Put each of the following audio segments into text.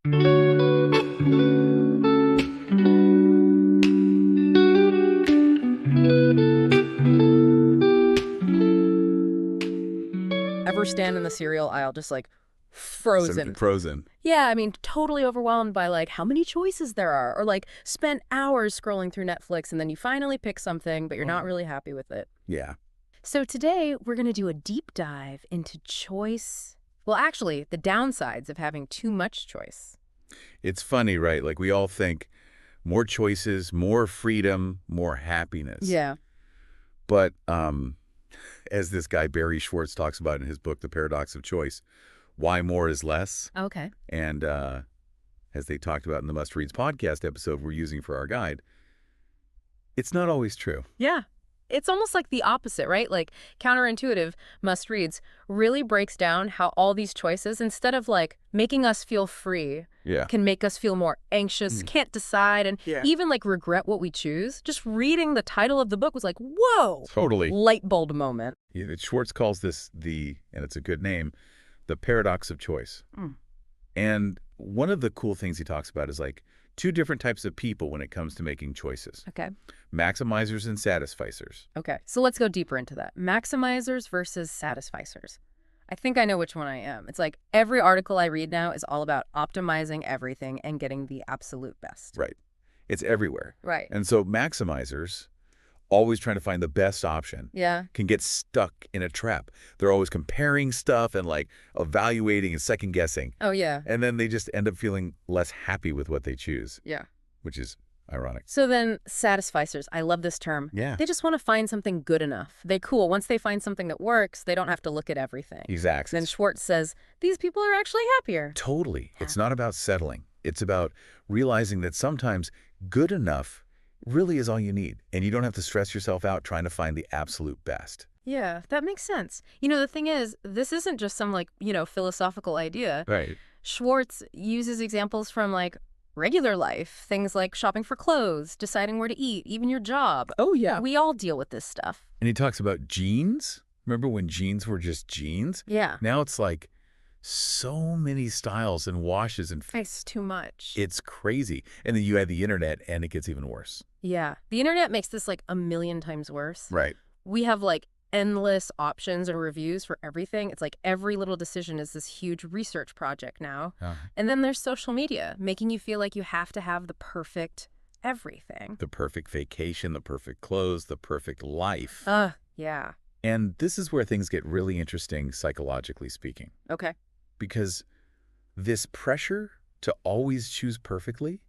Ever stand in the cereal aisle just like frozen? Frozen. Yeah, I mean, totally overwhelmed by like how many choices there are, or like spent hours scrolling through Netflix and then you finally pick something, but you're not really happy with it. Yeah. So today we're going to do a deep dive into choice. Well, actually, the downsides of having too much choice. It's funny, right? Like we all think more choices, more freedom, more happiness. Yeah. But as this guy Barry Schwartz talks about in his book, The Paradox of Choice, why more is less. Okay. And as they talked about in the Must Reads podcast episode we're using for our guide, it's not always true. Yeah. It's almost like the opposite, right? Like counterintuitive Must Reads really breaks down how all these choices, instead of like making us feel free, can make us feel more anxious, can't decide, and even like regret what we choose. Just reading the title of the book was like, whoa. Totally. Light bulb moment. Yeah, Schwartz calls this and it's a good name, the paradox of choice. And one of the cool things he talks about is like two different types of people when it comes to making choices. Okay. Maximizers and satisficers. Okay. So let's go deeper into that. Maximizers versus satisficers. I think I know which one I am. It's like every article I read now is all about optimizing everything and getting the absolute best. Right. It's everywhere. Right. And so maximizers, always trying to find the best option, can get stuck in a trap. They're always comparing stuff and like evaluating and second guessing. Oh, yeah. And then they just end up feeling less happy with what they choose. Yeah. Which is ironic. So then satisficers, I love this term. Yeah. They just want to find something good enough. Once they find something that works, they don't have to look at everything. Exactly. Then Schwartz says, these people are actually happier. Totally. It's not about settling. It's about realizing that sometimes good enough really is all you need. And you don't have to stress yourself out trying to find the absolute best. Yeah, that makes sense. The thing is, this isn't just some philosophical idea. Right. Schwartz uses examples from regular life, things like shopping for clothes, deciding where to eat, even your job. Oh, yeah. We all deal with this stuff. And he talks about jeans. Remember when jeans were just jeans? Yeah. Now it's like so many styles and washes and it's too much. It's crazy. And then you add the internet and it gets even worse. Yeah. The internet makes this a million times worse. Right. We have endless options and reviews for everything. It's like every little decision is this huge research project now. And then there's social media, making you feel like you have to have the perfect everything. The perfect vacation, the perfect clothes, the perfect life. Yeah. And this is where things get really interesting, psychologically speaking. Okay. Because this pressure to always choose perfectly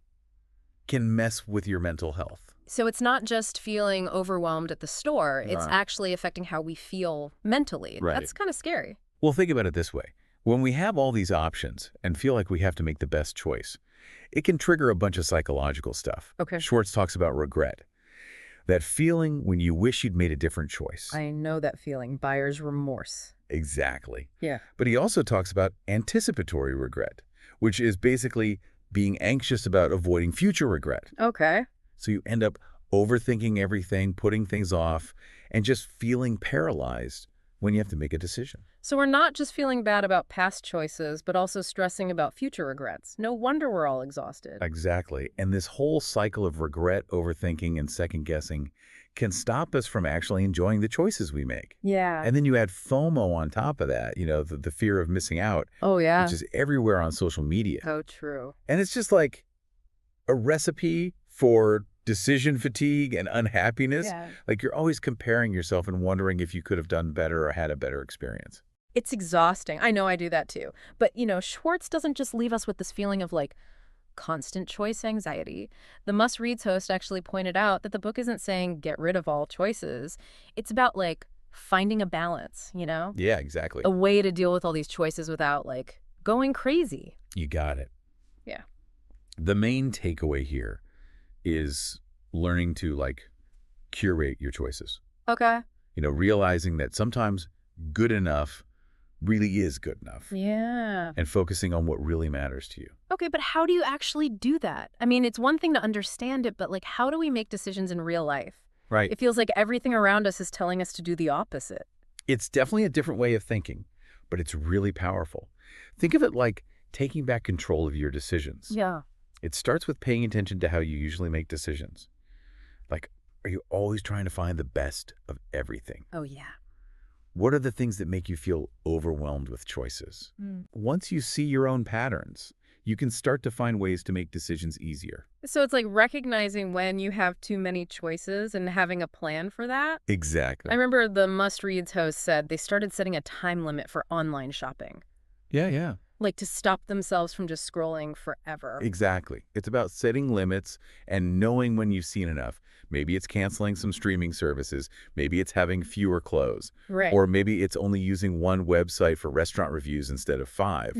can mess with your mental health. So it's not just feeling overwhelmed at the store. It's actually affecting how we feel mentally. Right. That's kind of scary. Well, think about it this way. When we have all these options and feel like we have to make the best choice, it can trigger a bunch of psychological stuff. Okay. Schwartz talks about regret. That feeling when you wish you'd made a different choice. I know that feeling. Buyer's remorse. Exactly. Yeah. But he also talks about anticipatory regret, which is basically being anxious about avoiding future regret. Okay. So you end up overthinking everything, putting things off, and just feeling paralyzed when you have to make a decision. So we're not just feeling bad about past choices, but also stressing about future regrets. No wonder we're all exhausted. Exactly. And this whole cycle of regret, overthinking, and second-guessing can stop us from actually enjoying the choices we make. Yeah. And then you add FOMO on top of that, the fear of missing out. Oh, yeah. Which is everywhere on social media. So true. And it's just like a recipe for decision fatigue and unhappiness. Yeah. Like you're always comparing yourself and wondering if you could have done better or had a better experience. It's exhausting. I know I do that too. But, Schwartz doesn't just leave us with this feeling of constant choice anxiety. The Must Reads host actually pointed out that the book isn't saying get rid of all choices. It's about finding a balance, Yeah, exactly. A way to deal with all these choices without going crazy. You got it. Yeah. The main takeaway here is learning to curate your choices. Okay. Realizing that sometimes good enough really is good enough. Yeah. And focusing on what really matters to you. Okay, but how do you actually do that? I mean, it's one thing to understand it, but how do we make decisions in real life? Right. It feels like everything around us is telling us to do the opposite. It's definitely a different way of thinking, but it's really powerful. Think of it like taking back control of your decisions. Yeah. It starts with paying attention to how you usually make decisions. Like, are you always trying to find the best of everything? Oh, yeah. What are the things that make you feel overwhelmed with choices? Once you see your own patterns, you can start to find ways to make decisions easier. So it's like recognizing when you have too many choices and having a plan for that. Exactly. I remember the Must Reads host said they started setting a time limit for online shopping, Yeah. like to stop themselves from just scrolling forever. Exactly. It's about setting limits and knowing when you've seen enough. Maybe it's canceling some streaming services. Maybe it's having fewer clothes. Right. Or maybe it's only using one website for restaurant reviews instead of 5.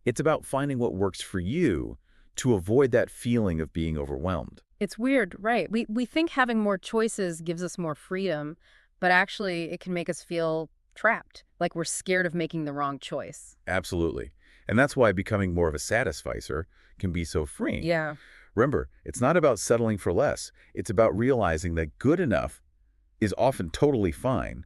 It's about finding what works for you to avoid that feeling of being overwhelmed. It's weird, right? We think having more choices gives us more freedom, but actually it can make us feel trapped, like we're scared of making the wrong choice. Absolutely. And that's why becoming more of a satisficer can be so freeing. Yeah. Remember, it's not about settling for less. It's about realizing that good enough is often totally fine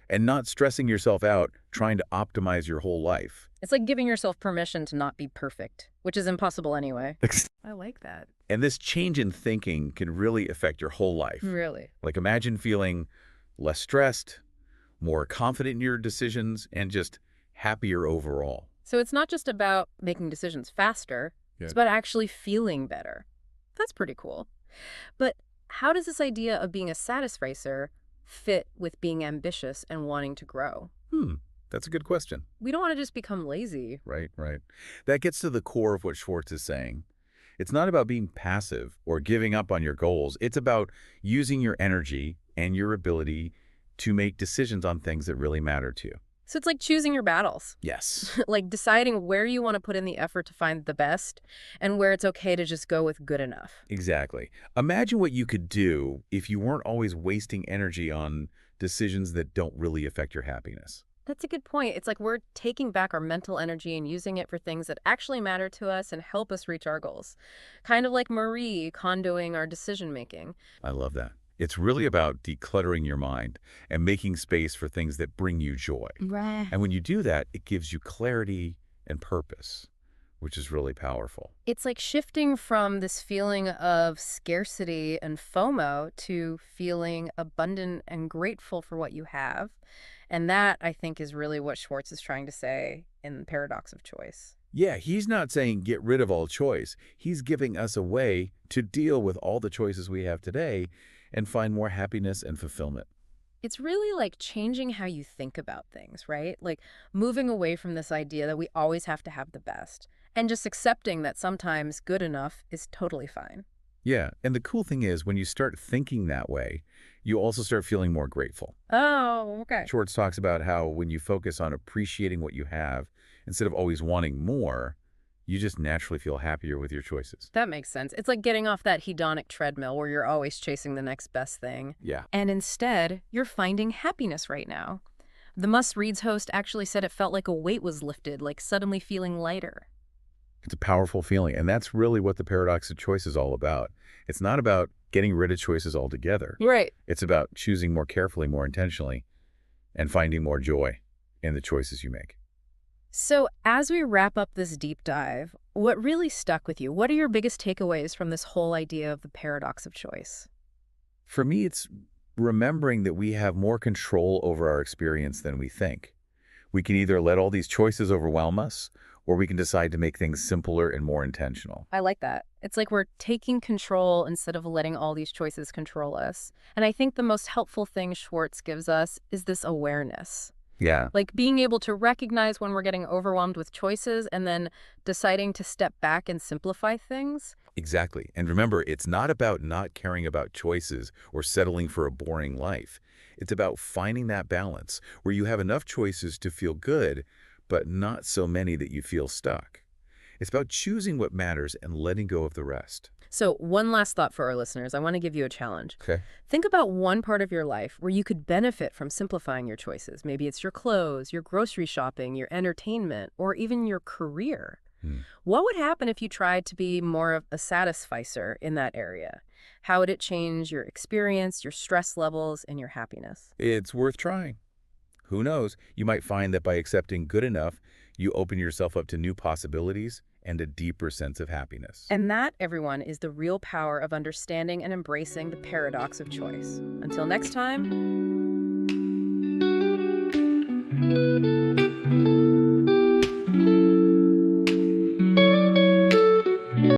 and not stressing yourself out trying to optimize your whole life. It's like giving yourself permission to not be perfect, which is impossible anyway. I like that. And this change in thinking can really affect your whole life. Really? Like imagine feeling less stressed, more confident in your decisions, and just happier overall. So it's not just about making decisions faster, Yeah. it's about actually feeling better. That's pretty cool. But how does this idea of being a satisficer fit with being ambitious and wanting to grow? That's a good question. We don't want to just become lazy. Right. That gets to the core of what Schwartz is saying. It's not about being passive or giving up on your goals. It's about using your energy and your ability to make decisions on things that really matter to you. So it's like choosing your battles. Yes. Like deciding where you want to put in the effort to find the best and where it's okay to just go with good enough. Exactly. Imagine what you could do if you weren't always wasting energy on decisions that don't really affect your happiness. That's a good point. It's like we're taking back our mental energy and using it for things that actually matter to us and help us reach our goals. Kind of like Marie condoing our decision-making. I love that. It's really about decluttering your mind and making space for things that bring you joy. Right. And when you do that, it gives you clarity and purpose, which is really powerful. It's like shifting from this feeling of scarcity and FOMO to feeling abundant and grateful for what you have. And that, I think, is really what Schwartz is trying to say in the Paradox of Choice. Yeah, he's not saying get rid of all choice. He's giving us a way to deal with all the choices we have today and find more happiness and fulfillment. It's really like changing how you think about things, right? Like moving away from this idea that we always have to have the best and just accepting that sometimes good enough is totally fine. Yeah, and the cool thing is when you start thinking that way, you also start feeling more grateful. Oh, okay. Schwartz talks about how when you focus on appreciating what you have instead of always wanting more, you just naturally feel happier with your choices. That makes sense. It's like getting off that hedonic treadmill where you're always chasing the next best thing. Yeah. And instead, you're finding happiness right now. The Must Reads host actually said it felt like a weight was lifted, like suddenly feeling lighter. It's a powerful feeling, and that's really what the paradox of choice is all about. It's not about getting rid of choices altogether. Right. It's about choosing more carefully, more intentionally, and finding more joy in the choices you make. So as we wrap up this deep dive, what really stuck with you? What are your biggest takeaways from this whole idea of the paradox of choice? For me, it's remembering that we have more control over our experience than we think. We can either let all these choices overwhelm us, or we can decide to make things simpler and more intentional. I like that. It's like we're taking control instead of letting all these choices control us. And I think the most helpful thing Schwartz gives us is this awareness. Yeah. Like being able to recognize when we're getting overwhelmed with choices and then deciding to step back and simplify things. Exactly. And remember, it's not about not caring about choices or settling for a boring life. It's about finding that balance where you have enough choices to feel good, but not so many that you feel stuck. It's about choosing what matters and letting go of the rest. So one last thought for our listeners. I want to give you a challenge. Okay. Think about one part of your life where you could benefit from simplifying your choices. Maybe it's your clothes, your grocery shopping, your entertainment, or even your career. What would happen if you tried to be more of a satisficer in that area? How would it change your experience, your stress levels, and your happiness? It's worth trying. Who knows? You might find that by accepting good enough, You open yourself up to new possibilities and a deeper sense of happiness. And that, everyone, is the real power of understanding and embracing the paradox of choice. Until next time.